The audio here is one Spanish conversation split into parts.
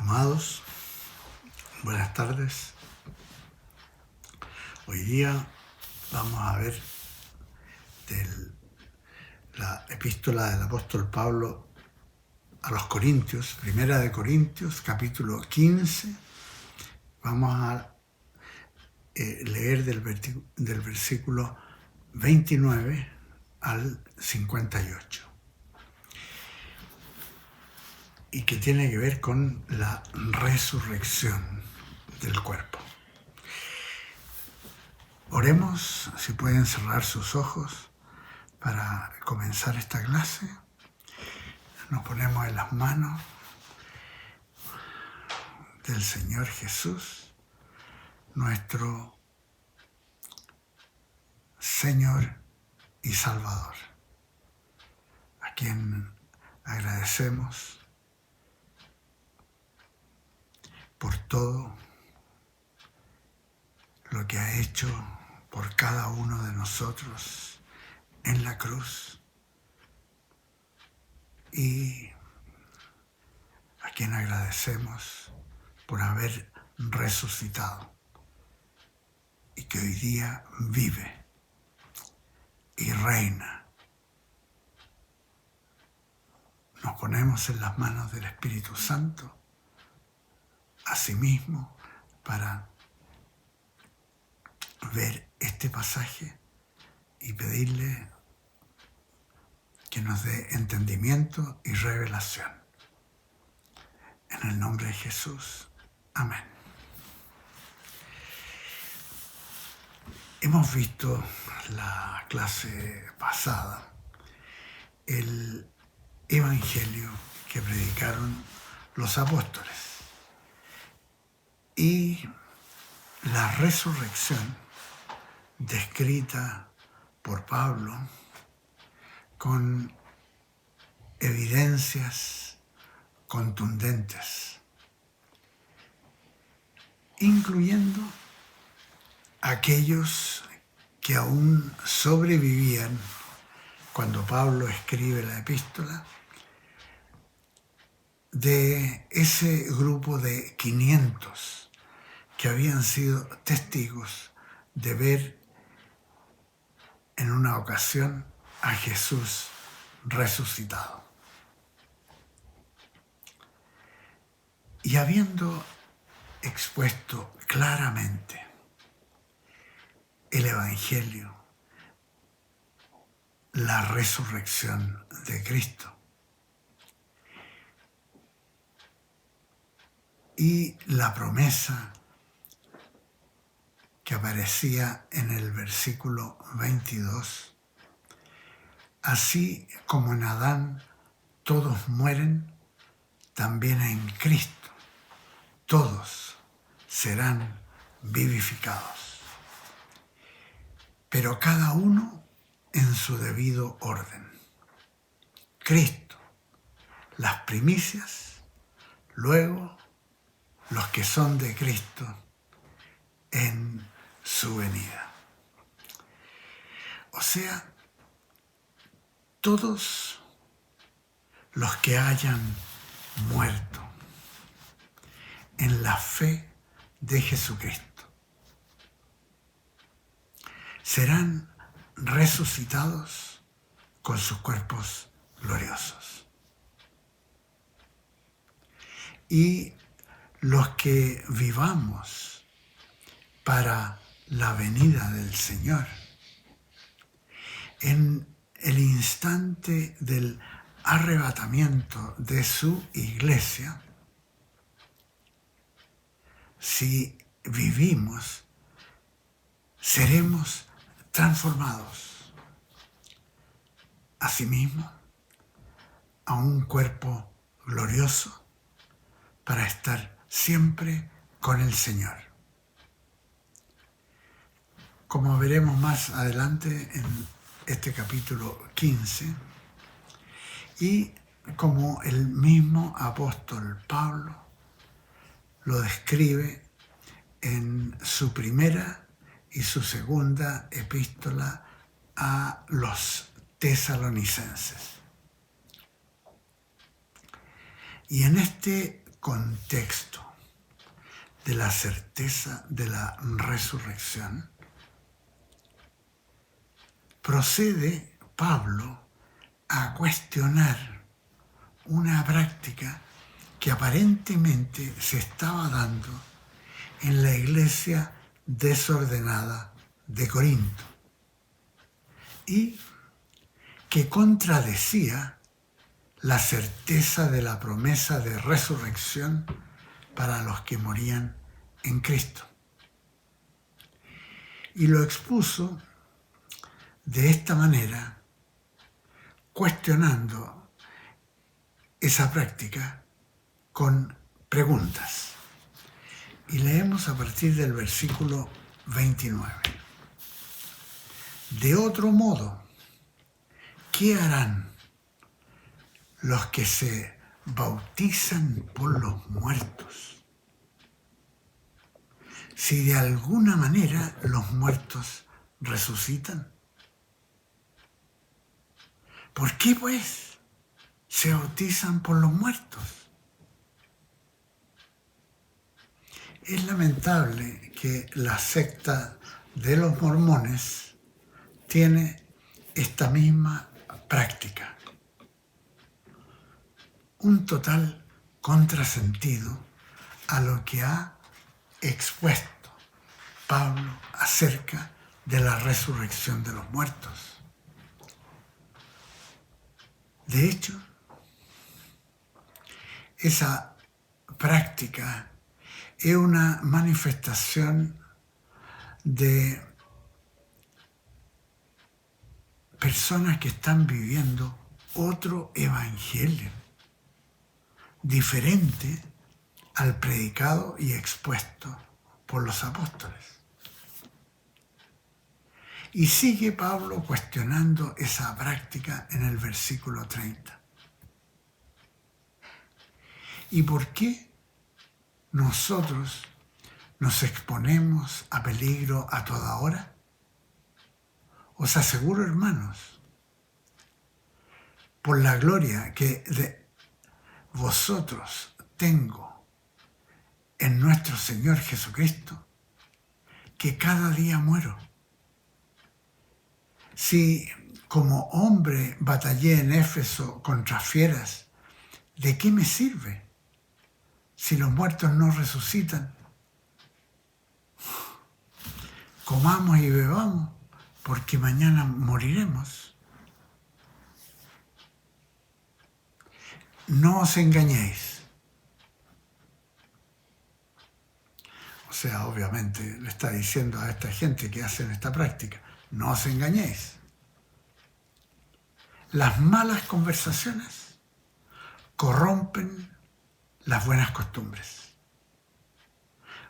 Amados, buenas tardes. Hoy día vamos a ver la epístola del apóstol Pablo a los Corintios, Primera de Corintios, capítulo 15. Vamos a leer del versículo 29 al 58. Y que tiene que ver con la resurrección del cuerpo. Oremos, si pueden cerrar sus ojos para comenzar esta clase. Nos ponemos en las manos del Señor Jesús, nuestro Señor y Salvador, a quien agradecemos por todo lo que ha hecho por cada uno de nosotros en la cruz y a quien agradecemos por haber resucitado y que hoy día vive y reina. Nos ponemos en las manos del Espíritu Santo asimismo para ver este pasaje y pedirle que nos dé entendimiento y revelación. En el nombre de Jesús. Amén. Hemos visto la clase pasada el evangelio que predicaron los apóstoles y la resurrección descrita por Pablo con evidencias contundentes, incluyendo aquellos que aún sobrevivían cuando Pablo escribe la epístola, de ese grupo de 500 que habían sido testigos de ver en una ocasión a Jesús resucitado. Y habiendo expuesto claramente el Evangelio, la resurrección de Cristo y la promesa que aparecía en el versículo 22, así como en Adán todos mueren, también en Cristo todos serán vivificados, pero cada uno en su debido orden. Cristo, las primicias, luego los que son de Cristo en su venida. O sea, todos los que hayan muerto en la fe de Jesucristo serán resucitados con sus cuerpos gloriosos. Y los que vivamos para la venida del Señor, en el instante del arrebatamiento de su iglesia, si vivimos, seremos transformados asimismo a un cuerpo glorioso para estar siempre con el Señor. Como veremos más adelante en este capítulo 15, y como el mismo apóstol Pablo lo describe en su primera y su segunda epístola a los tesalonicenses. Y en este contexto de la certeza de la resurrección, procede Pablo a cuestionar una práctica que aparentemente se estaba dando en la iglesia desordenada de Corinto y que contradecía la certeza de la promesa de resurrección para los que morían en Cristo. Y lo expuso de esta manera, cuestionando esa práctica con preguntas. Y leemos a partir del versículo 29. De otro modo, ¿qué harán los que se bautizan por los muertos? Si de alguna manera los muertos resucitan. ¿Por qué, pues, se bautizan por los muertos? Es lamentable que la secta de los mormones tiene esta misma práctica. Un total contrasentido a lo que ha expuesto Pablo acerca de la resurrección de los muertos. De hecho, esa práctica es una manifestación de personas que están viviendo otro evangelio, diferente al predicado y expuesto por los apóstoles. Y sigue Pablo cuestionando esa práctica en el versículo 30. ¿Y por qué nosotros nos exponemos a peligro a toda hora? Os aseguro, hermanos, por la gloria que de vosotros tengo en nuestro Señor Jesucristo, que cada día muero. Si como hombre batallé en Éfeso contra fieras, ¿de qué me sirve si los muertos no resucitan? Comamos y bebamos, porque mañana moriremos. No os engañéis. O sea, obviamente le está diciendo a esta gente que hacen esta práctica, no os engañéis. Las malas conversaciones corrompen las buenas costumbres.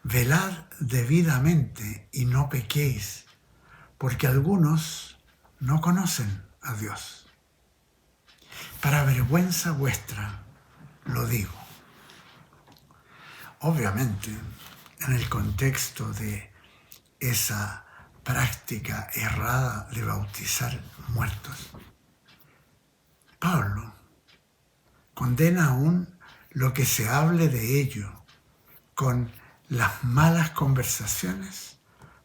Velad debidamente y no pequéis, porque algunos no conocen a Dios. Para vergüenza vuestra lo digo. Obviamente, en el contexto de esa práctica errada de bautizar muertos, Pablo condena aún lo que se hable de ello, con las malas conversaciones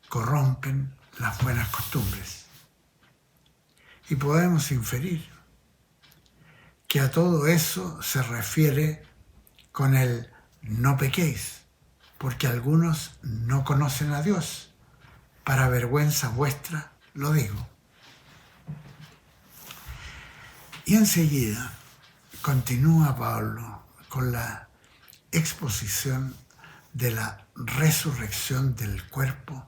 corrompen las buenas costumbres. Y podemos inferir que a todo eso se refiere con el no pequéis, porque algunos no conocen a Dios. Para vergüenza vuestra lo digo. Y enseguida continúa Pablo con la exposición de la resurrección del cuerpo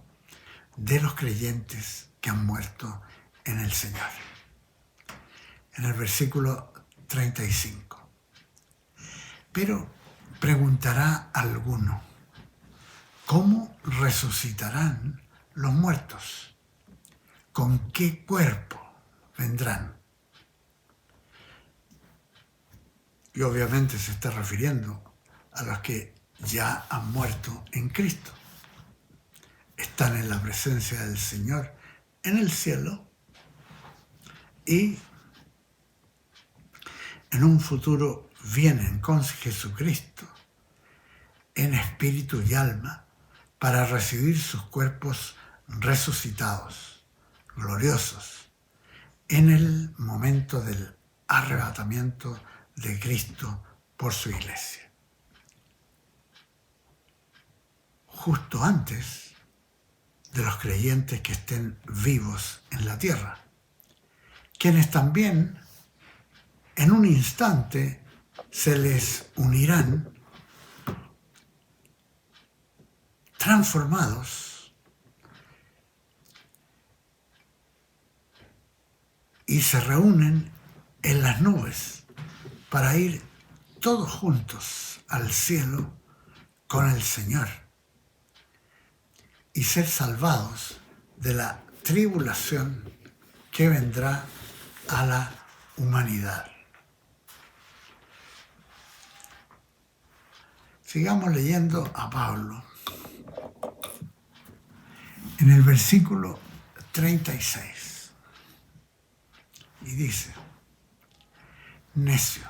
de los creyentes que han muerto en el Señor. En el versículo 35. Pero preguntará alguno, ¿cómo resucitarán los muertos? ¿Con qué cuerpo vendrán? Y obviamente se está refiriendo a los que ya han muerto en Cristo. Están en la presencia del Señor en el cielo y en un futuro vienen con Jesucristo en espíritu y alma para recibir sus cuerpos resucitados, gloriosos, en el momento del arrebatamiento de Cristo por su iglesia. Justo antes de los creyentes que estén vivos en la tierra, quienes también en un instante se les unirán transformados y se reúnen en las nubes para ir todos juntos al cielo con el Señor y ser salvados de la tribulación que vendrá a la humanidad. Sigamos leyendo a Pablo. En el versículo 36, y dice: necio,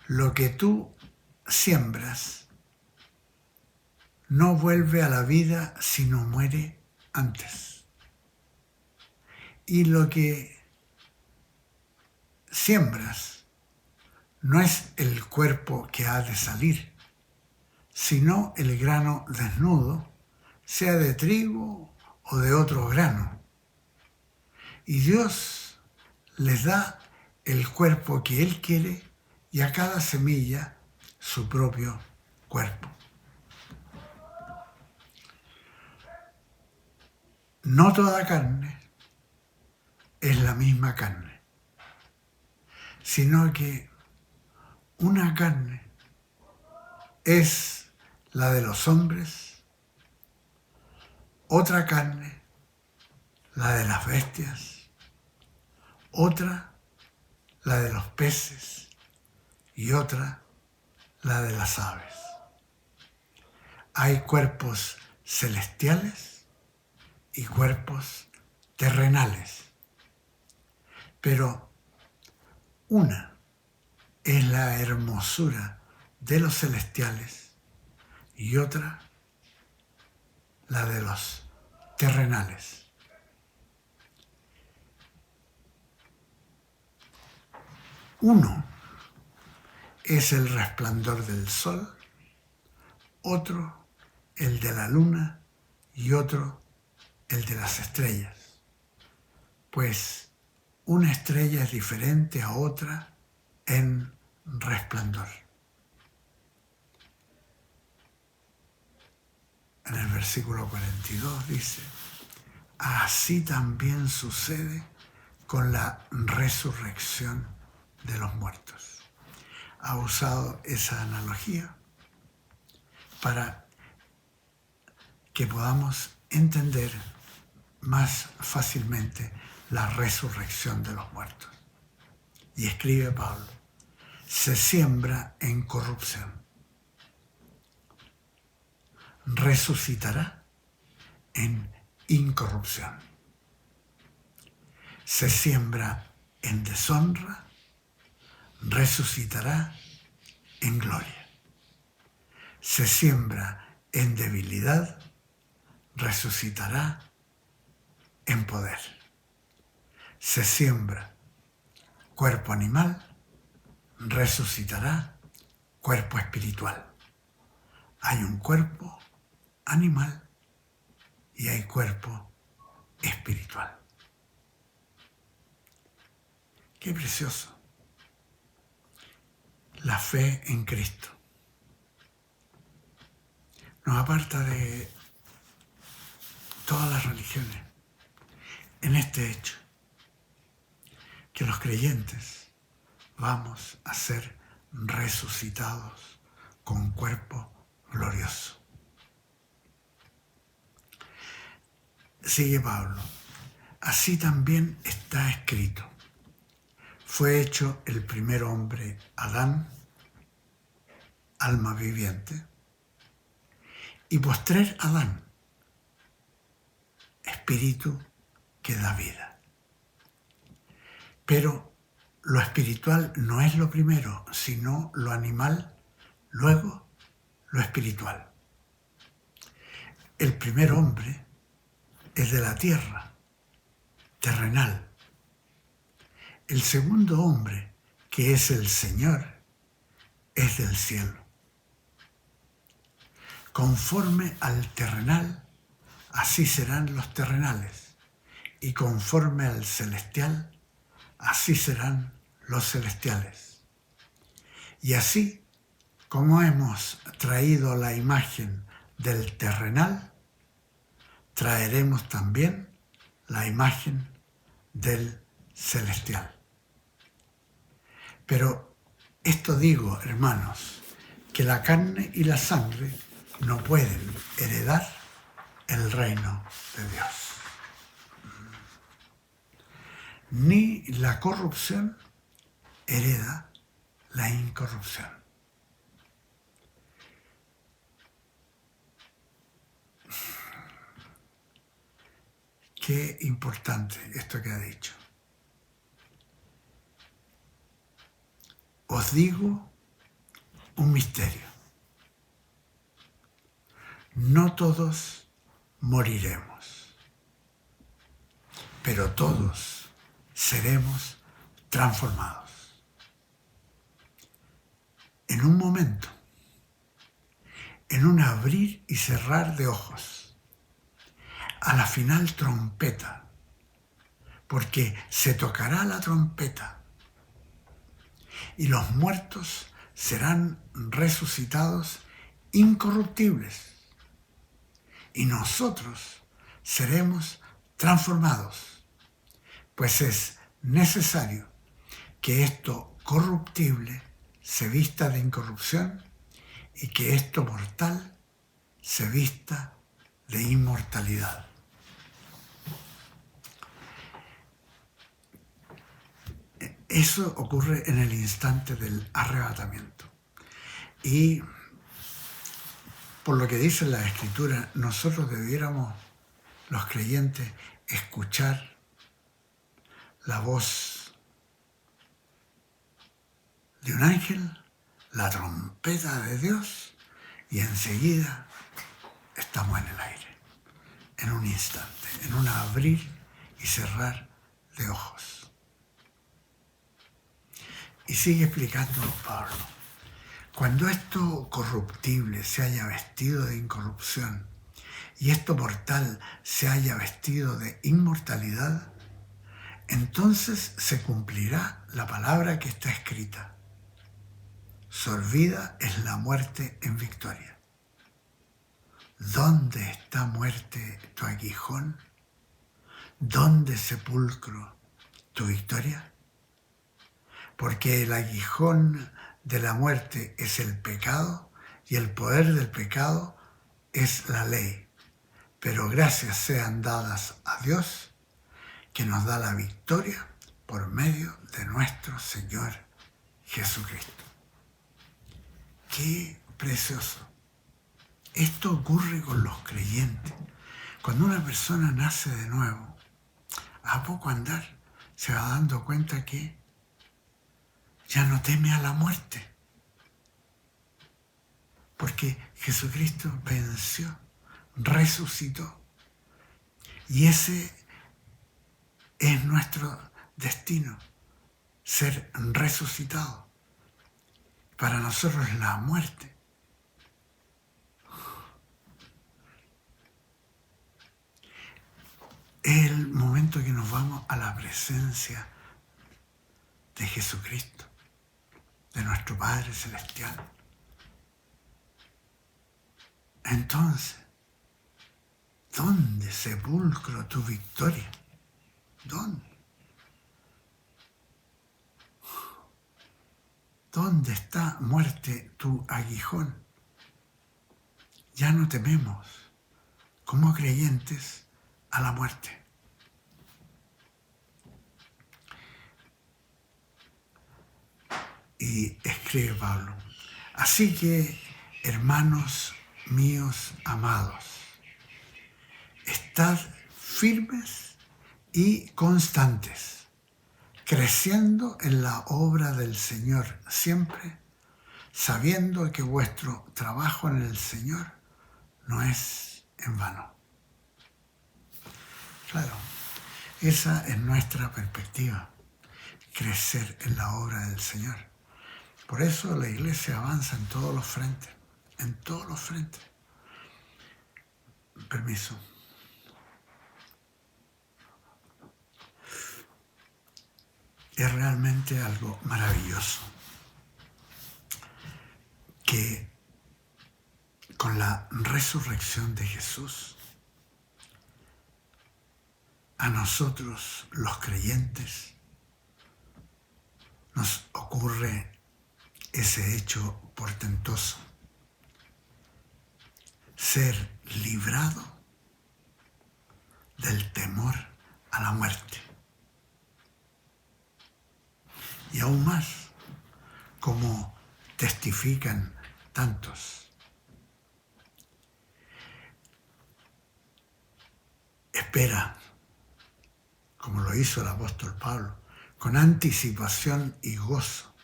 lo que tú siembras no vuelve a la vida sino muere antes. Y lo que siembras no es el cuerpo que ha de salir, sino el grano desnudo, sea de trigo o de otro grano. Y Dios les da el cuerpo que Él quiere y a cada semilla su propio cuerpo. No toda carne es la misma carne, sino que una carne es la de los hombres, otra carne la de las bestias, otra la de los peces y otra la de las aves. Hay cuerpos celestiales y cuerpos terrenales, pero una es la hermosura de los celestiales y otra la de los terrenales. Uno es el resplandor del sol, otro el de la luna y otro el de las estrellas, pues una estrella es diferente a otra en resplandor. En el versículo 42 dice: así también sucede con la resurrección de los muertos. Ha usado esa analogía para que podamos entender más fácilmente la resurrección de los muertos. Y escribe Pablo: se siembra en corrupción, resucitará en incorrupción. Se siembra en deshonra, resucitará en gloria. Se siembra en debilidad, resucitará en poder. Se siembra cuerpo animal, resucitará cuerpo espiritual. Hay un cuerpo animal y hay cuerpo espiritual. Qué precioso. La fe en Cristo nos aparta de todas las religiones en este hecho, que los creyentes vamos a ser resucitados con cuerpo glorioso. Sigue Pablo: así también está escrito: fue hecho el primer hombre, Adán, alma viviente, y postrer Adán, espíritu que da vida. Pero lo espiritual no es lo primero, sino lo animal luego lo espiritual. El primer hombre es de la tierra, terrenal. El segundo hombre, que es el Señor, es del cielo. Conforme al terrenal, así serán los terrenales, y conforme al celestial, así serán los celestiales. Y así, como hemos traído la imagen del terrenal, traeremos también la imagen del celestial. Pero esto digo, hermanos, que la carne y la sangre no pueden heredar el reino de Dios. Ni la corrupción hereda la incorrupción. Qué importante esto que ha dicho. Os digo un misterio. No todos moriremos, pero todos seremos transformados. En un momento, en un abrir y cerrar de ojos, a la final trompeta, porque se tocará la trompeta y los muertos serán resucitados incorruptibles y nosotros seremos transformados, pues es necesario que esto corruptible se vista de incorrupción y que esto mortal se vista de inmortalidad. Eso ocurre en el instante del arrebatamiento. Y por lo que dice la Escritura, nosotros debiéramos, los creyentes, escuchar la voz de un ángel, la trompeta de Dios, y enseguida estamos en el aire, en un instante, en un abrir y cerrar de ojos. Y sigue explicando Pablo. Cuando esto corruptible se haya vestido de incorrupción y esto mortal se haya vestido de inmortalidad, entonces se cumplirá la palabra que está escrita. Sorbida es la muerte en victoria. ¿Dónde está, muerte, tu aguijón? ¿Dónde, sepulcro, tu victoria? Porque el aguijón de la muerte es el pecado y el poder del pecado es la ley. Pero gracias sean dadas a Dios, que nos da la victoria por medio de nuestro Señor Jesucristo. ¡Qué precioso! Esto ocurre con los creyentes. Cuando una persona nace de nuevo, a poco andar se va dando cuenta que ya no teme a la muerte, porque Jesucristo venció, resucitó, y ese es nuestro destino, ser resucitado. Para nosotros la muerte es el momento que nos vamos a la presencia de Jesucristo, de nuestro Padre Celestial. Entonces, ¿dónde, sepulcro, tu victoria? ¿Dónde? ¿Dónde está, muerte, tu aguijón? Ya no tememos, como creyentes, a la muerte. Y escribe Pablo: así que, hermanos míos amados, estad firmes y constantes, creciendo en la obra del Señor siempre, sabiendo que vuestro trabajo en el Señor no es en vano. Claro, esa es nuestra perspectiva, crecer en la obra del Señor. Por eso la iglesia avanza en todos los frentes, en todos los frentes. Permiso. Es realmente algo maravilloso que con la resurrección de Jesús, a nosotros los creyentes nos ocurre ese hecho portentoso, ser librado del temor a la muerte. Y aún más, como testifican tantos, espera, como lo hizo el apóstol Pablo, con anticipación y gozo,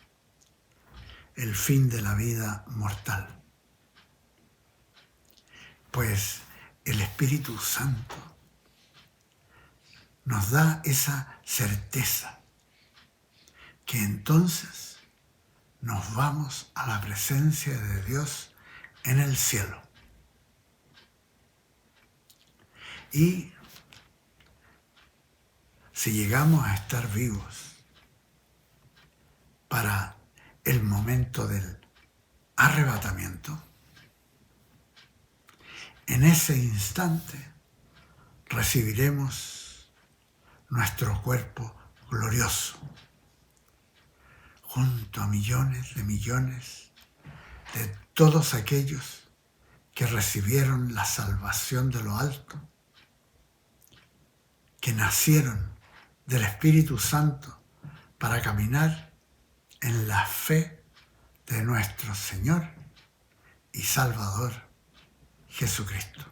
el fin de la vida mortal. Pues el Espíritu Santo nos da esa certeza que entonces nos vamos a la presencia de Dios en el cielo. Y si llegamos a estar vivos para el momento del arrebatamiento, en ese instante recibiremos nuestro cuerpo glorioso, junto a millones de todos aquellos que recibieron la salvación de lo alto, que nacieron del Espíritu Santo para caminar en la fe de nuestro Señor y Salvador Jesucristo.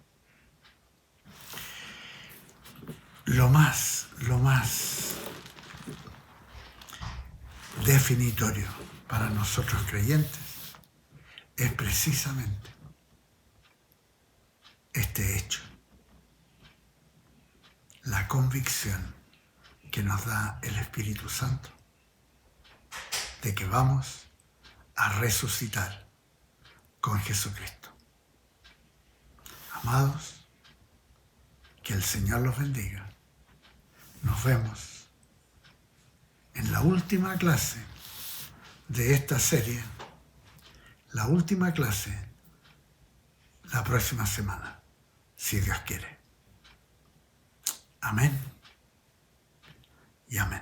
Lo más definitorio para nosotros creyentes es precisamente este hecho, la convicción que nos da el Espíritu Santo de que vamos a resucitar con Jesucristo. Amados, que el Señor los bendiga. Nos vemos en la última clase de esta serie, la última clase la próxima semana, si Dios quiere. Amén y amén.